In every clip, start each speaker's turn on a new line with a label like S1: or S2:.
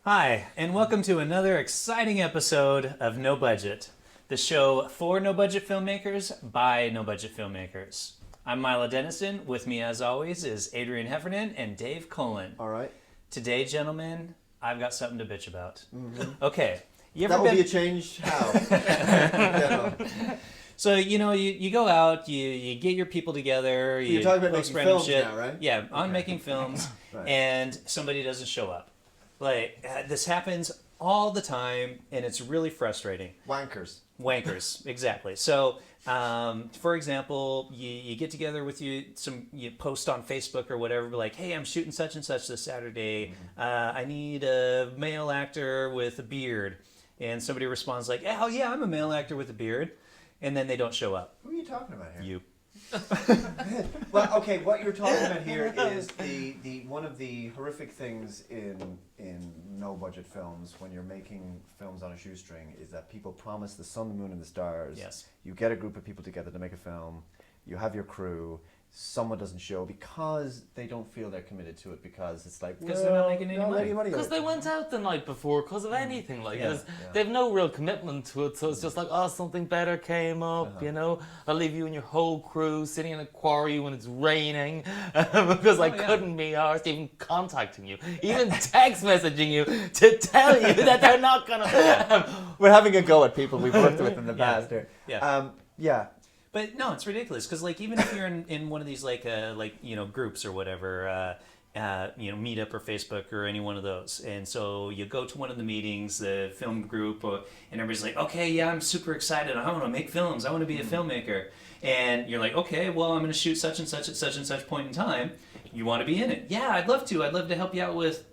S1: Hi, and welcome to another exciting episode of No Budget, the show for no-budget filmmakers by no-budget filmmakers. I'm Milo Dennison. With me, as always, is Adrian Heffernan and Dave Cullen.
S2: All right.
S1: Today, gentlemen, I've got something to bitch about. Mm-hmm. Okay.
S2: That will be a change? How? Yeah.
S1: So, you go out, you get your people together.
S2: You're talking about making films now, right?
S1: Yeah, on making films, right. And somebody doesn't show up. Like, this happens all the time, and it's really frustrating. Wankers, exactly. So, for example, you get together with you post on Facebook or whatever, like, hey, I'm shooting such and such this Saturday. I need a male actor with a beard. And somebody responds like, oh, yeah, I'm a male actor with a beard. And then they don't show up.
S2: Who are you talking about here?
S1: You.
S2: Well, okay, what you're talking about here is the one of the horrific things in no budget films when you're making films on a shoestring is that people promise the sun, the moon, and the stars.
S1: Yes.
S2: You get a group of people together to make a film. You have your crew. Someone doesn't show because they don't feel they're committed to it because it's like
S1: because they're not making any money.
S3: Because they went out the night before because of anything like this.
S1: Yeah.
S3: They have no real commitment to it, so it's just like, oh, something better came up, I'll leave you and your whole crew sitting in a quarry when it's raining because I couldn't be arsed even contacting you, even text messaging you to tell you that they're not gonna.
S2: We're having a go at people we've worked with in the past.
S1: Yeah. But no, it's ridiculous because like even if you're in one of these groups or whatever, Meetup or Facebook or any one of those, and so you go to one of the meetings, the film group, and everybody's like, okay, yeah, I'm super excited. I want to make films. I want to be a filmmaker. And you're like, okay, well, I'm going to shoot such and such at such and such point in time. You want to be in it? Yeah, I'd love to. I'd love to help you out with,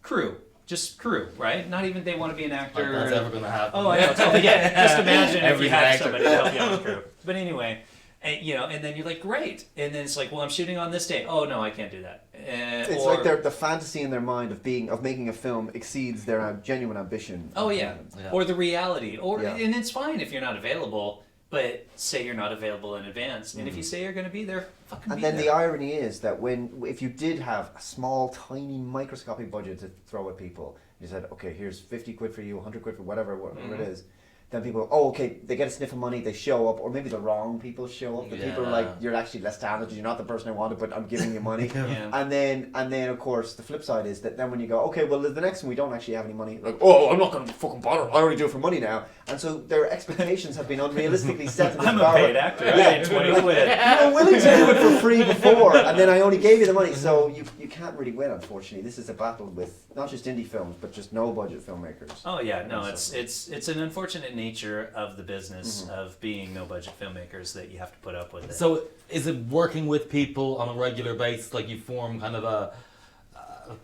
S1: crew. Just crew, right? Not even they want to be an actor.
S3: That's ever going to happen.
S1: Oh, I know. Totally. Yeah. Just imagine if you had
S3: actor.
S1: somebody to help you out with crew. But anyway, and then you're like, great. And then it's like, well, I'm shooting on this day. Oh, no, I can't do that.
S2: It's like the fantasy in their mind of making a film exceeds their genuine ambition.
S1: Oh, yeah. Or the reality. And it's fine if you're not available. But say you're not available in advance, and if you say you're going to be there, fucking be there.
S2: And then the irony is that if you did have a small, tiny, microscopic budget to throw at people, you said, okay, here's 50 quid for you, 100 quid for whatever it is, then people go, oh, okay, they get a sniff of money, they show up, or maybe the wrong people show up. The people are like, you're actually less talented, you're not the person I wanted, but I'm giving you money. And then of course the flip side is that then when you go, okay, well the next one we don't actually have any money, like, oh, I'm not going to fucking bother, I already do it for money now. And so their expectations have been unrealistically set.
S1: I'm a paid actor, I need 20 quid.
S2: You were willing to do it for free before, and then I only gave you the money, so you can't really win, unfortunately. This is a battle with not just indie films, but just no budget filmmakers.
S1: Oh yeah, no, it's an unfortunate nature of the business of being no budget filmmakers that you have to put up with it.
S3: So is it working with people on a regular basis, like you form kind of a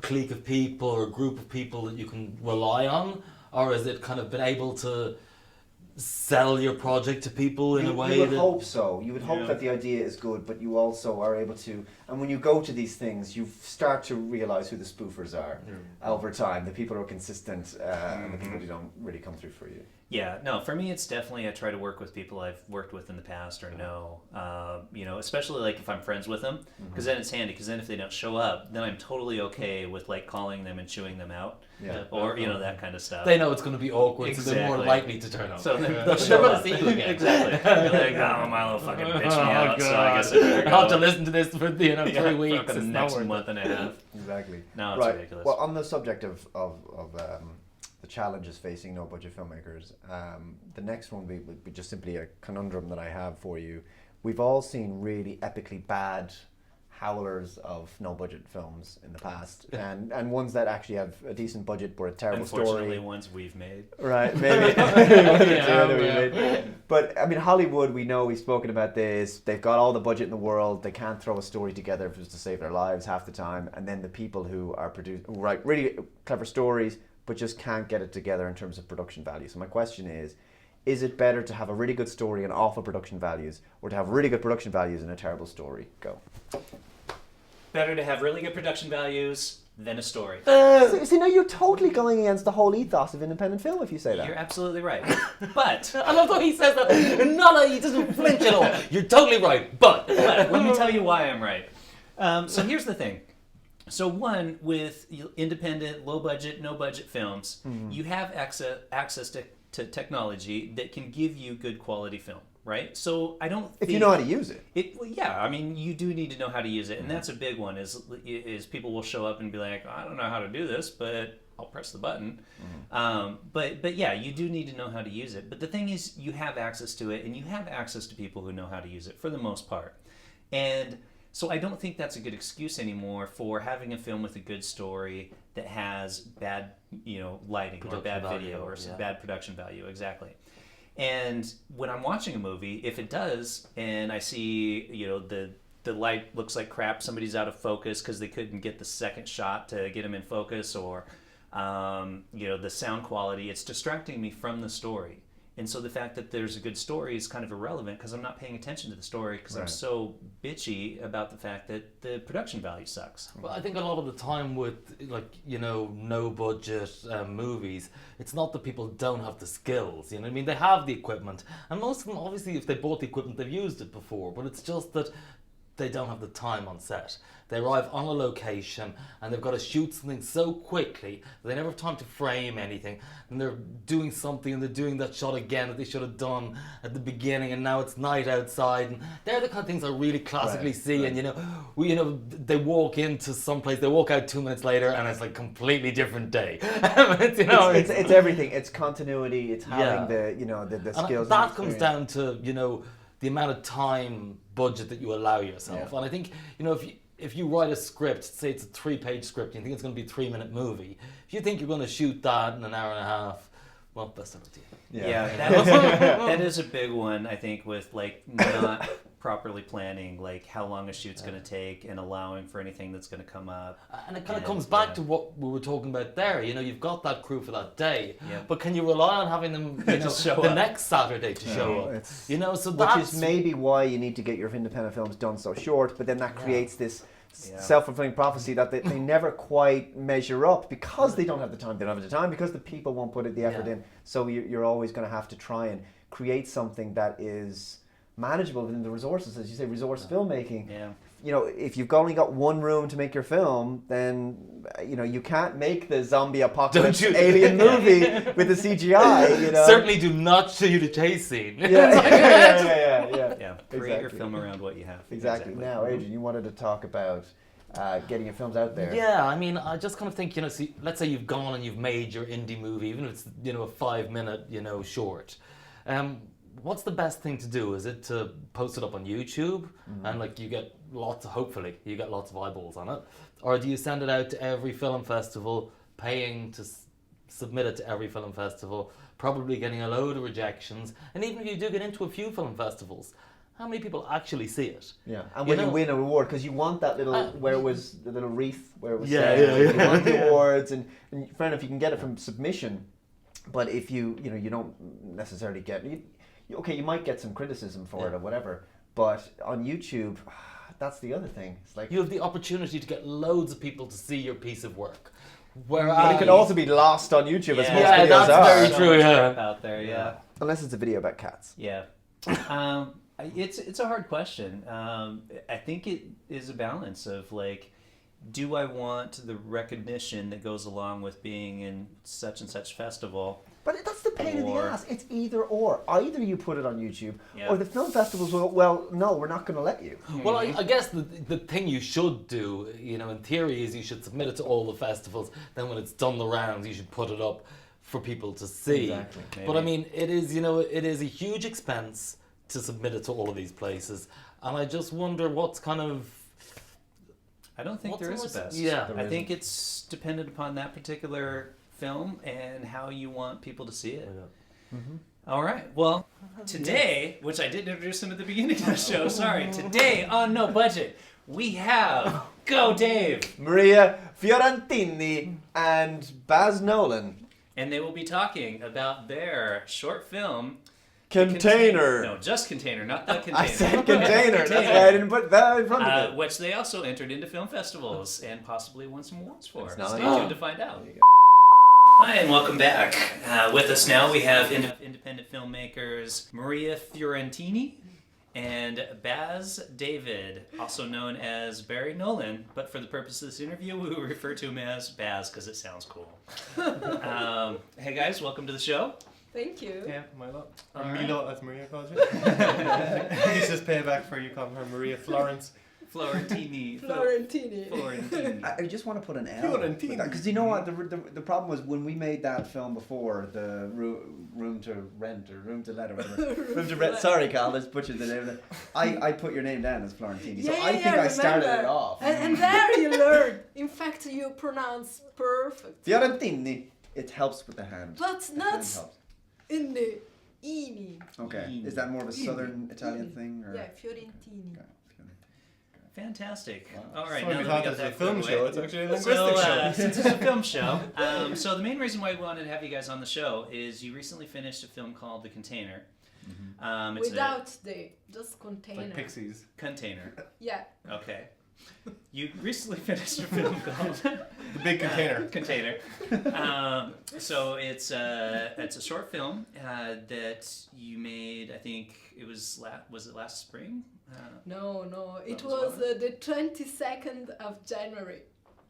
S3: clique of people or a group of people that you can rely on, or is it kind of been able to sell your project to people in a way?
S2: You would hope so. You would hope that the idea is good, but you also are able to, and when you go to these things, you start to realize who the spoofers are over time, the people who are consistent, and the people who don't really come through for you.
S1: Yeah, no, for me it's definitely I try to work with people I've worked with in the past or know, especially like if I'm friends with them, because then it's handy, because then if they don't show up, then I'm totally okay with like calling them and chewing them out, or that kind of stuff.
S3: They know it's going to be awkward, so they're more likely to turn up.
S1: So they're
S3: going to see you again.
S1: Exactly. You're like, oh, Milo fucking bitched me out, so I guess I better go.
S3: I'll have to listen to this for 3 weeks.
S1: For the next month and a half.
S2: Exactly.
S1: No, it's ridiculous.
S2: Well, on the subject of the challenges facing no budget filmmakers, the next one would be just simply a conundrum that I have for you. We've all seen really epically bad howlers of no budget films in the past, and ones that actually have a decent budget but a terrible story.
S1: Unfortunately, ones we've made.
S2: Right, maybe. But I mean, Hollywood, we know, we've spoken about this. They've got all the budget in the world. They can't throw a story together if it was to save their lives half the time. And then the people who write really clever stories but just can't get it together in terms of production value. So my question is it better to have a really good story and awful production values, or to have really good production values and a terrible story? Go.
S1: Better to have really good production values than a story.
S2: See, now you're totally going against the whole ethos of independent film if you say that.
S1: You're absolutely right. But
S3: I love how he says that. He doesn't flinch at all. You're totally right, but
S1: let me tell you why I'm right. So here's the thing. So one, with independent, low budget, no budget films, you have access to technology that can give you good quality film, right? So I don't think,
S2: If you know how to use it.
S1: well, yeah, I mean, you do need to know how to use it, and that's a big one. Is people will show up and be like, I don't know how to do this, but I'll press the button. But yeah, you do need to know how to use it. But the thing is, you have access to it, and you have access to people who know how to use it for the most part, and so I don't think that's a good excuse anymore for having a film with a good story that has bad, lighting or bad video or bad production value. Exactly. And when I'm watching a movie, if it does, and I see, the light looks like crap, somebody's out of focus because they couldn't get the second shot to get them in focus, or, the sound quality, it's distracting me from the story. And so the fact that there's a good story is kind of irrelevant because I'm not paying attention to the story because I'm so bitchy about the fact that the production value sucks.
S3: Well, I think a lot of the time with, no budget movies, it's not that people don't have the skills, I mean, they have the equipment. And most of them, obviously, if they bought the equipment, they've used it before. But it's just that they don't have the time on set. They arrive on a location and they've got to shoot something so quickly that they never have time to frame anything. And they're doing something and they're doing that shot again that they should have done at the beginning, and now it's night outside. And they're the kind of things I really classically see. And they walk into some place, they walk out 2 minutes later, and it's like a completely different day.
S2: It's everything. It's continuity. It's having the skills.
S3: And that comes down to the amount of time budget that you allow yourself. And I think if you write a script, say it's a 3-page script, you think it's going to be a 3-minute movie. If you think you're going to shoot that in an hour and a half, well, best of luck to you.
S1: That is a big one, I think, with not properly planning how long a shoot's going to take and allowing for anything that's going to come up.
S3: And it kind of comes back to what we were talking about there. You've got that crew for that day, but can you rely on having them
S1: just show
S3: the
S1: up
S3: next Saturday to show up? So
S2: which
S3: that's
S2: is maybe why you need to get your independent films done so short, but then that creates this self-fulfilling prophecy that they never quite measure up because they don't have the time. They don't have the time because the people won't put the effort in. So you're always going to have to try and create something that is manageable within the resources, as you say, resource filmmaking. If you've only got one room to make your film, then you can't make the zombie apocalypse alien movie with the CGI.
S3: Certainly do not shoot a chase scene.
S1: Yeah. Create your film around what you have.
S2: Exactly. Now, Adrian, you wanted to talk about getting your films out there.
S3: Yeah, I mean, I just kind of think, let's say you've gone and you've made your indie movie, even if it's, a 5-minute, short. What's the best thing to do? Is it to post it up on YouTube and you get hopefully you get lots of eyeballs on it? Or do you send it out to every film festival, paying to submit it to every film festival, probably getting a load of rejections, and even if you do get into a few film festivals, how many people actually see it?
S2: Yeah, and when you win a reward, because you want that little, where was the little wreath, where it was
S3: you
S2: want the awards, and fair enough, you can get it from submission, but if you don't necessarily get you might get some criticism for it or whatever, but on YouTube, that's the other thing. It's
S3: you have the opportunity to get loads of people to see your piece of work.
S2: But it could also be lost on YouTube as most videos
S3: that's
S2: are.
S3: very true.
S1: Out there,
S2: Unless it's a video about cats.
S1: Yeah. It's a hard question. I think it is a balance of do I want the recognition that goes along with being in such and such festival?
S2: But that's the pain in the ass. It's either or. Either you put it on YouTube, or the film festivals will, well, no, we're not going to let you.
S3: Well, I guess the thing you should do, in theory, is you should submit it to all the festivals. Then when it's done the rounds, you should put it up for people to see.
S2: Exactly.
S1: Maybe.
S3: But I mean, it is a huge expense to submit it to all of these places. And I just wonder what's kind of...
S1: I don't think there is a best.
S3: Yeah.
S1: I think it's dependent upon that particular film and how you want people to see it. All right. Well, today, which I didn't introduce him at the beginning of the show, sorry. Today on No Budget, we have Go Dave,
S2: Maria Fiorentini, and Baz Nolan.
S1: And they will be talking about their short film,
S2: Container.
S1: No, just Container, not the Container.
S2: I said Container. That's why I didn't put that in front of it.
S1: Which they also entered into film festivals and possibly won some awards for.
S2: It's not
S1: Stay
S2: on.
S1: tuned to find out. Hi, and welcome back. With us now we have independent filmmakers Maria Fiorentini And Baz David, also known as Barry Nolan, but for the purpose of this interview, we will refer to him as Baz because it sounds cool. Hey guys, welcome to the show.
S4: Thank you.
S5: Yeah, Milo. Or
S1: All
S5: Milo, as Maria calls you. He's just payback for you calling her Maria Florence.
S1: Florentini.
S4: Florentini.
S1: Florentini.
S2: I just want to put an L.
S5: Fiorentini.
S2: Because you know what? The problem was when we made that film before, the room to rent or room to let or whatever. room to rent. Sorry, Carl, let's butcher the name of it. I put your name down as Florentini. So I think I started it off.
S4: And there you learn. In fact, you pronounce perfect.
S2: Fiorentini. It helps with the hand.
S4: But
S2: The
S4: not
S2: hand helps.
S4: in the ini.
S2: Okay. Is that more of a southern Italian thing? Or?
S4: Yeah, Fiorentini.
S2: Okay.
S1: Fantastic.
S2: Wow.
S1: All right,
S5: So
S1: now
S5: we
S1: that
S5: thought
S1: we got
S5: this was a
S1: that
S5: film
S1: cleared
S5: show,
S1: away.
S5: it's actually a linguistic show.
S1: Since it's a film show, so the main reason why we wanted to have you guys on the show is you recently finished a film called The Container. It's
S4: Without the, just container.
S5: Like Pixies.
S1: a container.
S4: Yeah.
S1: Okay. You recently finished a film called
S5: The Big Container.
S1: Container. So it's a short film that you made. I think it was was it last spring?
S4: No, it
S1: was
S4: was
S1: what?
S4: the 22nd of January.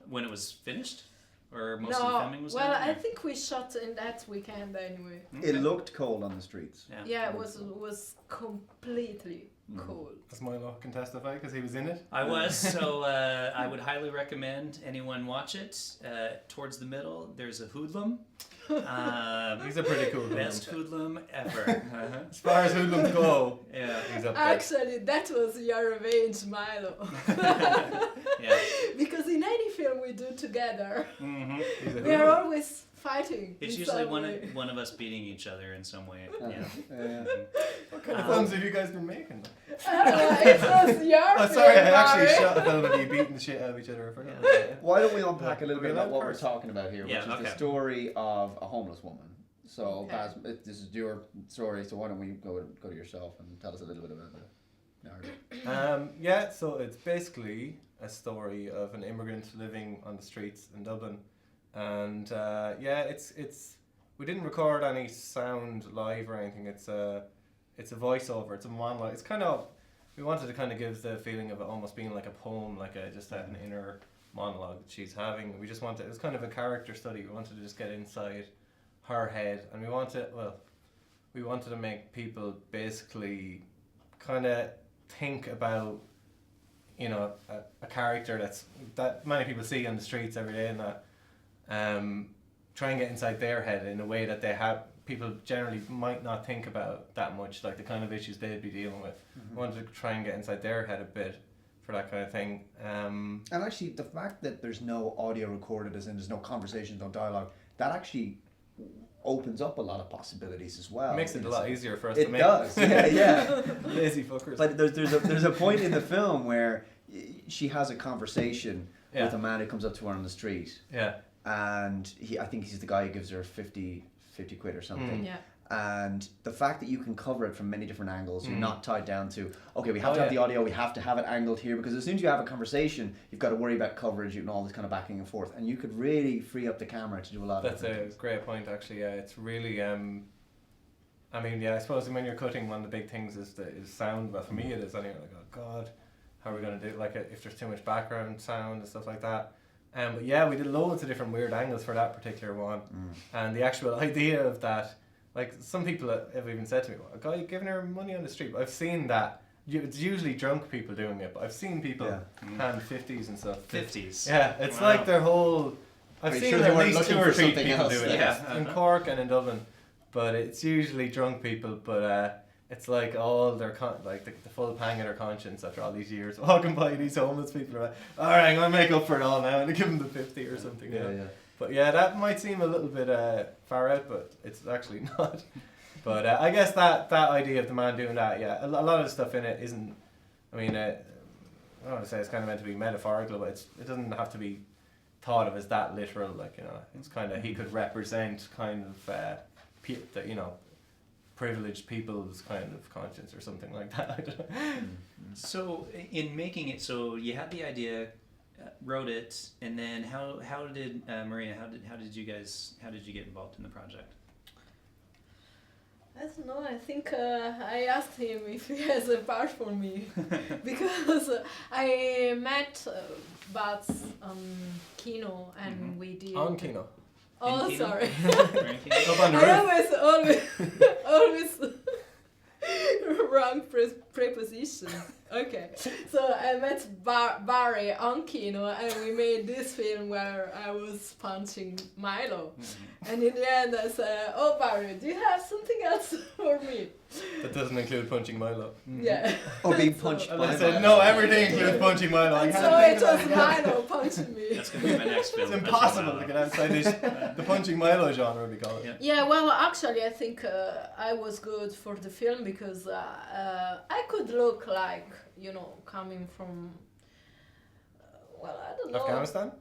S1: When it was finished, or most of the
S4: No,
S1: filming was
S4: well,
S1: done?
S4: I think we shot in that weekend anyway.
S2: It looked cold on the streets.
S4: Yeah, it was completely cold.
S5: As Milo can testify because he was in it.
S1: I was, so I would highly recommend anyone watch it. Towards the middle, there's a hoodlum.
S5: He's a pretty cool hoodlum.
S1: Best hoodlum ever.
S5: As far as hoodlums go,
S1: Yeah.
S5: he's up there.
S4: Actually, that was your revenge, Milo.
S1: Yeah.
S4: Because in any film we do together,
S1: Mm-hmm.
S5: He's a
S4: we are
S5: hoodlum.
S4: always fighting.
S1: It's
S4: in
S1: usually
S4: some way.
S1: one of us beating each other in some way. Yeah.
S5: What kind of films have you guys been making?
S4: It was your
S5: Oh, sorry, I
S4: film,
S5: actually
S4: Barry.
S5: shot a film of you beating the shit out of each other. I forgot.
S1: Yeah.
S2: Why don't we unpack a little
S5: Are we
S2: bit about
S5: allowed
S2: what we're
S5: first?
S2: talking about here, which
S1: Yeah,
S2: is the
S1: okay.
S2: story of a homeless woman. So,
S4: Okay.
S2: Baz, this is your story, so why don't we go to yourself and tell us a little bit about the narrative?
S5: Yeah, so it's basically a story of an immigrant living on the streets in Dublin, and it's we didn't record any sound live or anything. It's a voiceover. It's a monologue. It's kind of, we wanted to kind of give the feeling of it almost being like a poem, like just an inner monologue that she's having. We just wanted, it was kind of a character study. We wanted to just get inside her head, and we wanted to make people basically kind of think about, you know, a character that many people see on the streets every day, and that try and get inside their head in a way that people generally might not think about that much, like the kind of issues they'd be dealing with. We wanted to try and get inside their head a bit for that kind of thing.
S2: And actually, the fact that there's no audio recorded, as in there's no conversations, no dialogue, that actually opens up a lot of possibilities as well.
S5: It makes it a lot easier for us
S2: It
S5: to make.
S2: does, yeah.
S5: Lazy fuckers.
S2: But there's a point in the film where she has a conversation with a man who comes up to her on the street,
S5: Yeah.
S2: and I think he's the guy who gives her 50 quid or something.
S4: Yeah.
S2: And the fact that you can cover it from many different angles, you're not tied down to, okay, we have
S5: Oh,
S2: to have
S5: yeah.
S2: the audio, we have to have it angled here, because as soon as you have a conversation, you've got to worry about coverage and all this kind of backing and forth, and you could really free up the camera to do a lot
S5: That's
S2: of
S5: a
S2: different things.
S5: great point, actually. Yeah, it's really. I mean, yeah. I suppose when you're cutting, one of the big things is sound. But for me, it is. Anyway, like, oh God, how are we gonna do? Like, if there's too much background sound and stuff like that. But yeah, we did loads of different weird angles for that particular one, and the actual idea of that. Like, some people have even said to me, "A guy giving her money on the street." But I've seen that. It's usually drunk people doing it, but I've seen people hand 50s and stuff.
S1: 50s.
S5: Yeah, it's
S1: Wow.
S5: like their whole. I've
S2: Are you
S5: seen
S2: sure they
S5: at
S2: weren't
S5: least
S2: looking
S5: 2 or
S2: for
S5: 3
S2: something
S5: people
S2: else?
S5: doing
S1: Yeah.
S5: it in Cork and in Dublin, but it's usually drunk people. But it's like all their like the full pang of their conscience after all these years walking by these homeless people. Are like, all right, I'm gonna make up for it all now and give them the 50 or something.
S2: Yeah.
S5: But yeah, that might seem a little bit far out, but it's actually not. But I guess that idea of the man doing that, yeah, a lot of the stuff in it isn't. I mean, I don't want to say it's kind of meant to be metaphorical, but it doesn't have to be thought of as that literal. Like, you know, it's kind of, he could represent kind of privileged people's kind of conscience or something like that. I don't know.
S1: So in making it, so you had the idea, wrote it, and then how did Maria? How did you get involved in the project?
S4: I don't know. I think I asked him if he has a part for me because I met Bats on Kino and we did.
S5: On Kino.
S4: Oh,
S1: In Kino?
S4: sorry.
S5: Up on the
S4: I
S5: roof.
S4: always wrong preposition. Okay, so I met Barry on Kino and we made this film where I was punching Milo. And in the end I said, oh Barry, do you have something else for me?
S5: That doesn't include punching Milo.
S4: Yeah.
S2: Or being
S4: So-
S2: punched
S5: And
S2: by
S5: I said,
S2: Milo.
S5: no, everything includes punching Milo. I
S4: And
S5: can't
S4: so
S5: think
S4: it
S5: about
S4: was
S5: it.
S4: Milo punching me.
S1: That's gonna be my next film.
S5: It's impossible to get outside this, the punching Milo genre, we call it.
S1: Yeah.
S4: Yeah, well, actually, I think I was good for the film because I could look like, coming from, I don't know.
S5: Afghanistan?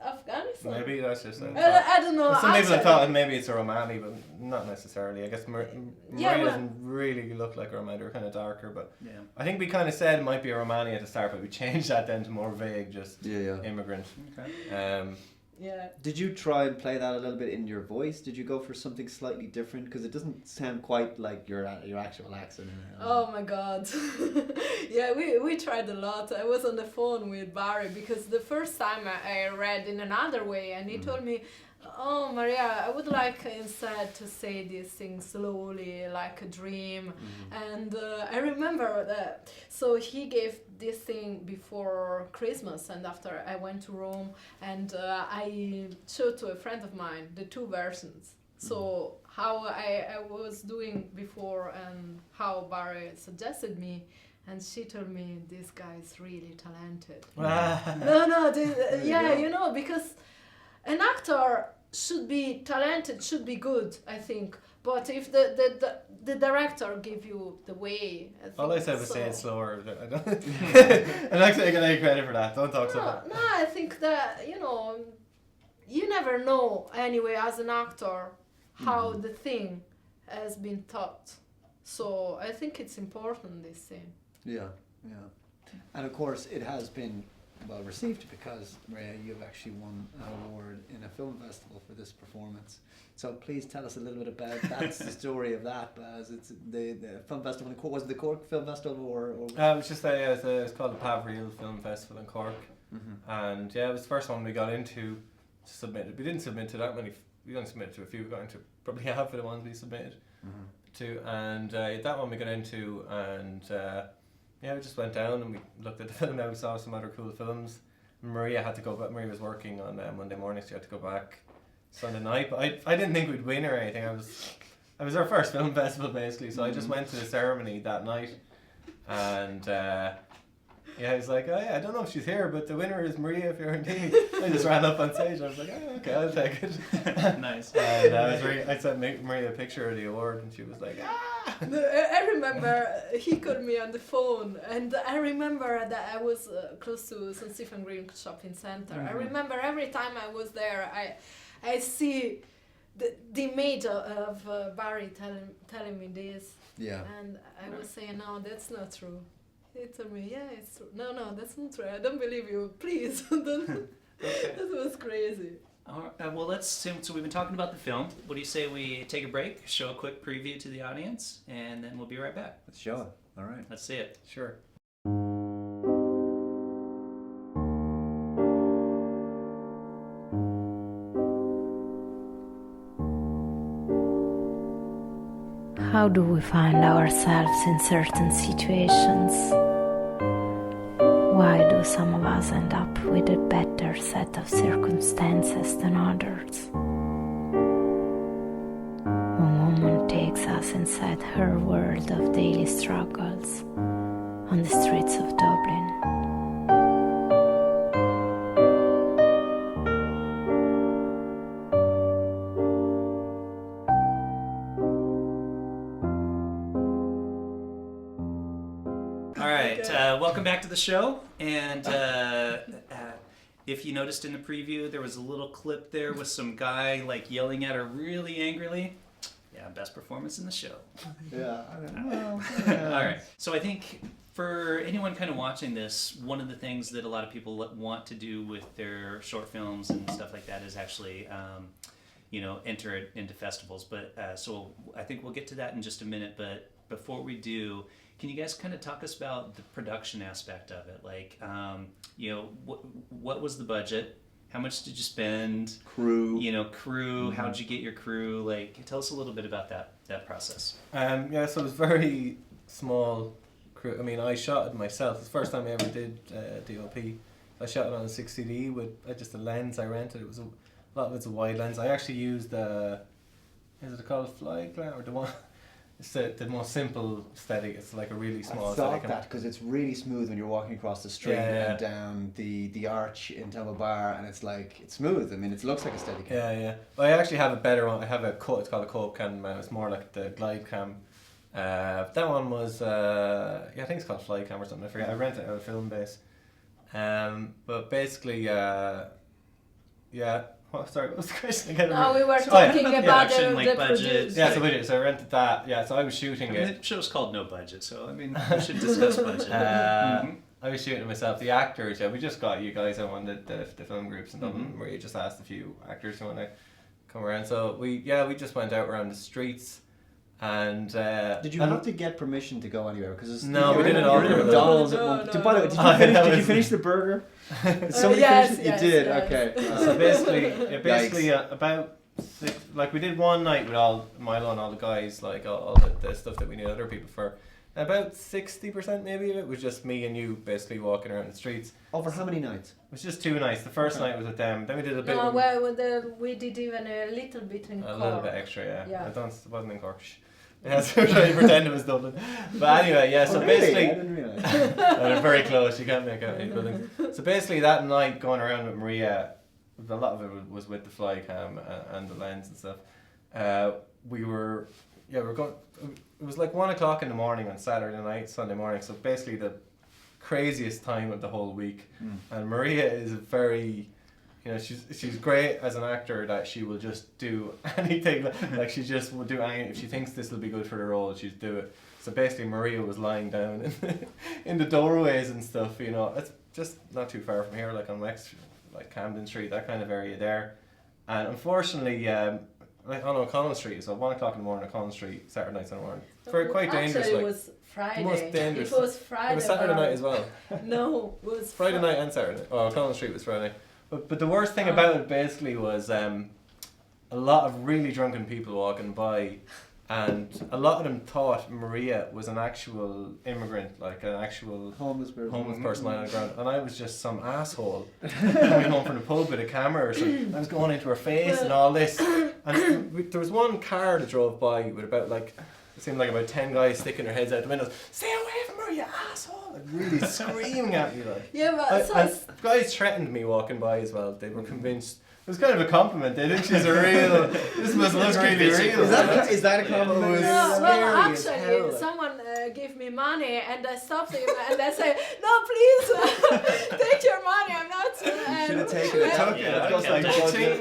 S4: Afghanistan?
S5: Maybe that's just it.
S4: I don't know.
S5: Some people have
S4: actually.
S5: thought maybe it's a Romani, but not necessarily. I guess Maria
S4: Yeah, well-
S5: doesn't really look like a Romani. They're kind of darker, but
S1: Yeah.
S5: I think we kind of said it might be a Romani at the start, but we changed that then to more vague, just
S2: Yeah.
S5: immigrant.
S1: Okay.
S4: Yeah.
S2: Did you try and play that a little bit in your voice? Did you go for something slightly different? Because it doesn't sound quite like your actual accent.
S4: Oh my god. Yeah, we tried a lot. I was on the phone with Barry because the first time I read in another way and he told me, oh Maria, I would like instead to say these things slowly like a dream. And I remember that. So he gave this thing before Christmas and after I went to Rome and I showed to a friend of mine the two versions. So how I was doing before and how Barry suggested me, and she told me this guy is really talented. No, because an actor should be talented, should be good, I think. But if the director give you the way, I think
S5: All I said was
S4: so.
S5: say it slower. I don't. I'm not taking any credit for that. Don't talk so fast.
S4: No, I think that, you never know anyway as an actor how the thing has been taught. So I think it's important, this thing.
S2: Yeah. And of course, it has been well received because, Maria, you've actually won an award in a film festival for this performance. So please tell us a little bit about that's the story of that, as it's the film festival in Cork. Was it the Cork Film Festival or
S5: It's just it's called the Pavril Film Festival in Cork, and yeah, it was the first one we got into submitted. We didn't submit to that many. We only submitted to a few. We got into probably half of the ones we submitted to, and that one we got into, and we just went down and we looked at the film. Now we saw some other cool films. Maria had to go back. Maria was working on Monday morning, so she had to go back Sunday night. But I didn't think we'd win or anything. I was our first film festival basically, so I just went to the ceremony that night, and I was like, oh yeah, I don't know if she's here, but the winner is Maria Fiorentini. I just ran up on stage. I was like, oh, okay, I'll take it.
S1: Nice.
S5: And I sent Maria a picture of the award, and she was like, ah.
S4: I remember he called me on the phone, and I remember that I was close to St. Stephen Green Shopping Center. I remember every time I was there, I see the image of Barry telling me this, and I was saying, no, that's not true. He told me, yeah, it's true. No, that's not true. I don't believe you. Please. Don't.
S1: Okay.
S4: That was crazy.
S1: All right, well, so we've been talking about the film. What do you say we take a break, show a quick preview to the audience, and then we'll be right back.
S2: Let's show it. All right.
S1: Let's see it.
S5: Sure.
S6: How do we find ourselves in certain situations? Why do some of us end up with a better set of circumstances than others? One woman takes us inside her world of daily struggles on the streets of Dublin.
S1: Welcome back to the show, and if you noticed in the preview, there was a little clip there with some guy like yelling at her really angrily. Yeah, best performance in the show.
S2: Yeah.
S1: All right. So I think for anyone kind of watching this, one of the things that a lot of people want to do with their short films and stuff like that is actually, enter it into festivals. But so I think we'll get to that in just a minute. But before we do, can you guys kind of talk us about the production aspect of it? Like, what was the budget? How much did you spend?
S2: Crew.
S1: How did you get your crew? Like, tell us a little bit about that process.
S5: So it was very small crew. I mean, I shot it myself. It's the first time I ever did DOP. I shot it on a 6CD with just a lens I rented. It was a lot of it's a wide lens. I actually used is it called Flaky or the one? It's the most simple steady. It's like a really small.
S2: I thought that because it's really smooth when you're walking across the street and down the arch in Temple Bar, and it's smooth. I mean, it looks like a steady cam.
S5: Yeah. Well, I actually have a better one. I have it's called a cope cam. It's more like the glide cam. That one was I think it's called Fly Cam or something. I forget. I rented it at a film base. But basically, sorry, what was the question again?
S4: No, we were talking about
S1: production,
S4: the
S1: budget.
S5: Yeah, so budget. So I rented that. Yeah, so I was shooting it.
S1: The show's called No Budget, so I mean, we should discuss budget.
S5: I was shooting it myself. The actors, we just got you guys on the film groups and Dublin, where you just asked a few actors who want to come around. So we just went out around the streets. And
S2: did you have to get permission to go anywhere? Because
S5: we did it all.
S2: McDonald's. By the way, did you finish the burger? Somebody finished it? You did.
S4: Yes.
S2: Okay.
S5: So basically, about we did one night with all Milo and all the guys, like all the stuff that we need other people for. About 60% maybe of it was just me and you basically walking around the streets.
S2: Over how many nights?
S5: It was just 2 nights. The first night was with them. Then we did a bit.
S4: We did even a little bit in Cork.
S5: A little bit extra, yeah. It wasn't in Cork.
S2: Oh.
S5: Yeah, so trying to pretend it was Dublin. But anyway, so basically,
S2: I didn't realise.
S5: they're very close. You can't make out any buildings. So basically, that night going around with Maria, a lot of it was with the fly cam and the lens and stuff. We were going. It was like 1 o'clock in the morning on Saturday night, Sunday morning. So basically, the craziest time of the whole week. And Maria is very. She's great as an actor that she will just do anything. Like she just will do anything. If she thinks this will be good for the role, she'd do it. So basically Maria was lying down in the doorways and stuff, It's just not too far from here, like on Camden Street, that kind of area there. And unfortunately, on O'Connell Street, so 1 o'clock in the morning on O'Connell Street, Saturday night, Sunday morning. Very quite dangerous.
S4: Actually, it was Friday.
S5: The most dangerous.
S4: It was Friday.
S5: It was Saturday night as well.
S4: No, it was
S5: Friday night and Saturday. Oh, O'Connell Street was Friday. But the worst thing about it basically was a lot of really drunken people walking by, and a lot of them thought Maria was an actual immigrant, like an actual homeless person lying on the ground, and I was just some asshole coming home from the pub with a camera or something. I was going into her face and all this, and there was one car that drove by with it seemed like about 10 guys sticking their heads out the windows. Stay away from her, you asshole! Like really screaming at me, like.
S4: Yeah, but
S5: and guys threatened me walking by as well. They were convinced. It was kind of a compliment. They think she's a real. This must look really real.
S2: Is that a compliment?
S4: Well, actually, someone gave me money, and I stopped him, and I said, "No, please, take your money. I'm not."
S2: You should have taken it. Took it. It goes like budget.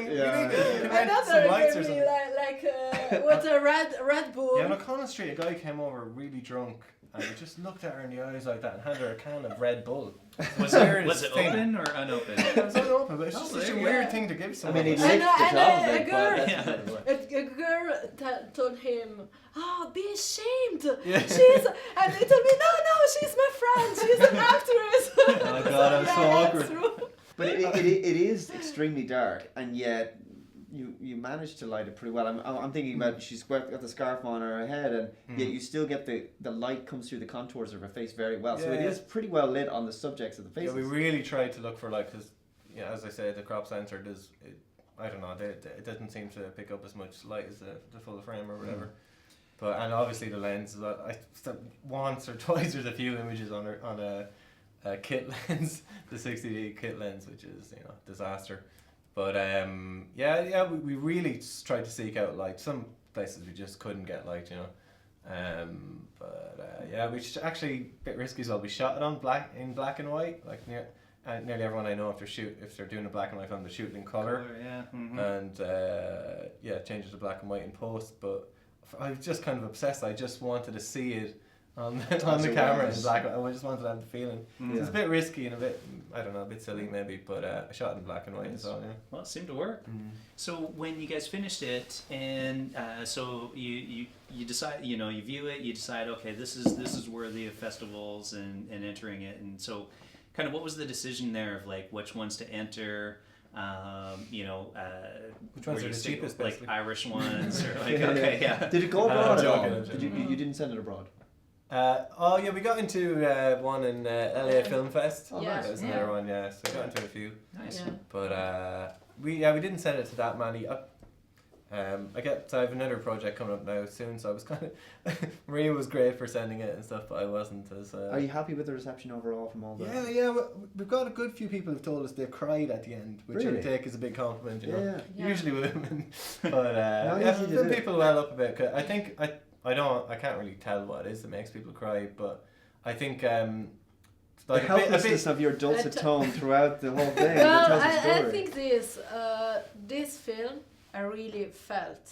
S4: Another gave me with a Red Bull.
S5: Yeah, on O'Connell Street, a guy came over really drunk. And he just looked at her in the eyes like that and handed her a can of Red Bull.
S1: Was it open or unopened?
S5: It was unopened, but it's just such a weird thing to give someone.
S2: I mean, he licked the top of it,
S4: a girl told him, "Oh, be ashamed." Yeah. And he told me, "No, she's my friend. She's an actress."
S5: Oh God, I'm so awkward.
S2: But it is extremely dark, and yet you managed to light it pretty well. I'm thinking about she's got the scarf on her head, and yet you still get the light comes through the contours of her face very well. So it is pretty well lit on the subjects of the faces.
S5: Yeah, we really tried to look for because as I say, the crop sensor does. I don't know. It doesn't seem to pick up as much light as the full frame or whatever. But and obviously the lens. I once or twice there's a few images on a kit lens, the 60D kit lens, which is disaster. But we really tried to seek out light. Some places we just couldn't get light, we actually a bit risky as well. We shot it in black and white. Nearly everyone I know, if they're doing a black and white film, they shoot it in color. And change it to black and white in post. But I was just kind of obsessed. I just wanted to see it on the
S2: That's
S5: camera in
S2: nice.
S5: black. I just wanted to have the feeling. So it's a bit risky and a bit, I don't know, a bit silly maybe, but I shot in black and white as well. Yeah.
S1: Well, it seemed to work. So when you guys finished it, and so you decide, you view it, you decide, okay, this is worthy of festivals and entering it, and so kind of what was the decision there of like which ones to enter?
S5: Which ones are the cheapest,
S1: like
S5: basically?
S1: Irish ones, or like okay, yeah.
S2: Did it go abroad at all?
S5: joking.
S2: You didn't send it abroad?
S5: We got into one in LA Film Fest.
S2: Oh,
S4: Yeah.
S2: nice.
S5: That was another one, yeah. So we got into a few.
S1: Nice.
S4: Yeah.
S5: But we didn't send it to that many. I have another project coming up now soon, so I was kind of Maria was great for sending it and stuff, but I wasn't as.
S2: Are you happy with the reception overall from all the?
S5: Yeah. We've got a good few people who've told us they've cried at the end, which
S2: Really?
S5: I take as a big compliment. You know,
S4: Yeah.
S5: usually women, but
S2: How
S5: yeah,
S2: easy to
S5: some
S2: do.
S5: people well up a bit. 'Cause I think I can't really tell what it is that makes people cry, but I think
S2: The
S5: like
S2: helplessness of your dulcet tone throughout the whole thing.
S4: Well,
S2: that tells the
S4: I
S2: story.
S4: think this film I really felt.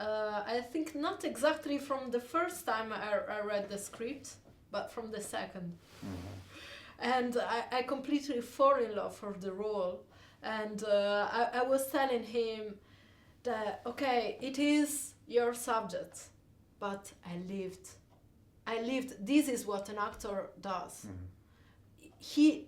S4: I think not exactly from the first time I read the script, but from the second. And I completely fall in love for the role. And I was telling him that, okay, it is your subject, but I lived. This is what an actor does. He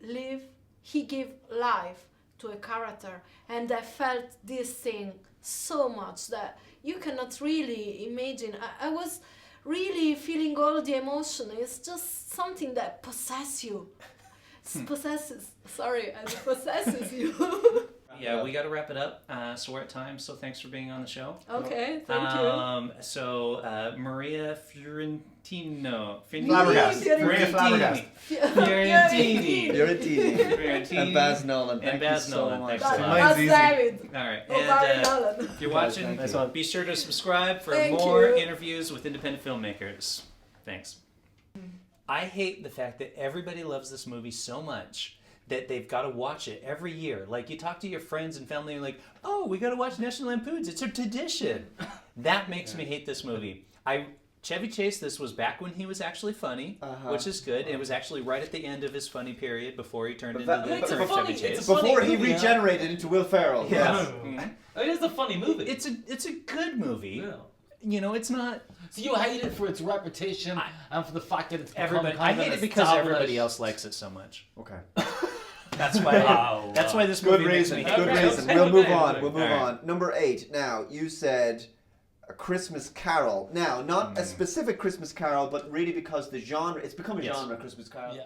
S4: gave life to a character, and I felt this thing so much that you cannot really imagine. I was really feeling all the emotion. It's just something that possesses you. Possesses you.
S1: Yeah, we got to wrap it up. So we're at time. So thanks for being on the show.
S4: Okay, thank you.
S1: So Maria Fiorentino.
S2: Flabbergast. Maria Flabbergast.
S1: Fiorentini.
S2: Fiorentini. And Baz Nolan. Thank
S1: Baz
S2: you so
S1: Nolan,
S2: much.
S1: thanks a lot.
S5: Mine's
S4: That's
S5: easy.
S4: David.
S1: All right.
S4: Oh, Barry
S1: And
S4: Nolan.
S1: if you're watching,
S2: Nice one.
S1: be sure to subscribe for
S4: Thank
S1: more
S4: you.
S1: interviews with independent filmmakers. Thanks. I hate the fact that everybody loves this movie so much that they've got to watch it every year. Like, you talk to your friends and family and like, oh, we got to watch National Lampoon's. It's a tradition. That makes me hate this movie. Chevy Chase, this was back when he was actually funny, which is good. It was actually right at the end of his funny period before he turned into the
S3: it's a
S1: current
S3: funny-
S1: Chevy Chase.
S3: it's a funny
S2: Before he
S3: movie, huh?
S2: regenerated into Will Ferrell.
S1: Yeah.
S3: It is a funny movie.
S1: It's a good movie.
S3: Yeah.
S1: It's not...
S3: So you hate it for its repetition and for the fact that it's become
S1: Everybody,
S3: kind
S1: I
S3: of
S1: hate
S3: an
S1: it because everybody
S3: established-
S1: else likes it so much.
S2: Okay.
S1: That's why. That's why this movie
S2: Good
S1: makes
S2: reason.
S1: me
S2: Good
S1: hate it.
S2: reason.
S3: Okay,
S2: We'll move
S3: okay,
S2: on.
S3: okay.
S2: We'll move
S1: All right.
S2: on. Number 8. Now, you said A Christmas Carol. Now, not a specific Christmas Carol, but really because the genre, it's become a genre, Christmas Carol.
S3: Yeah.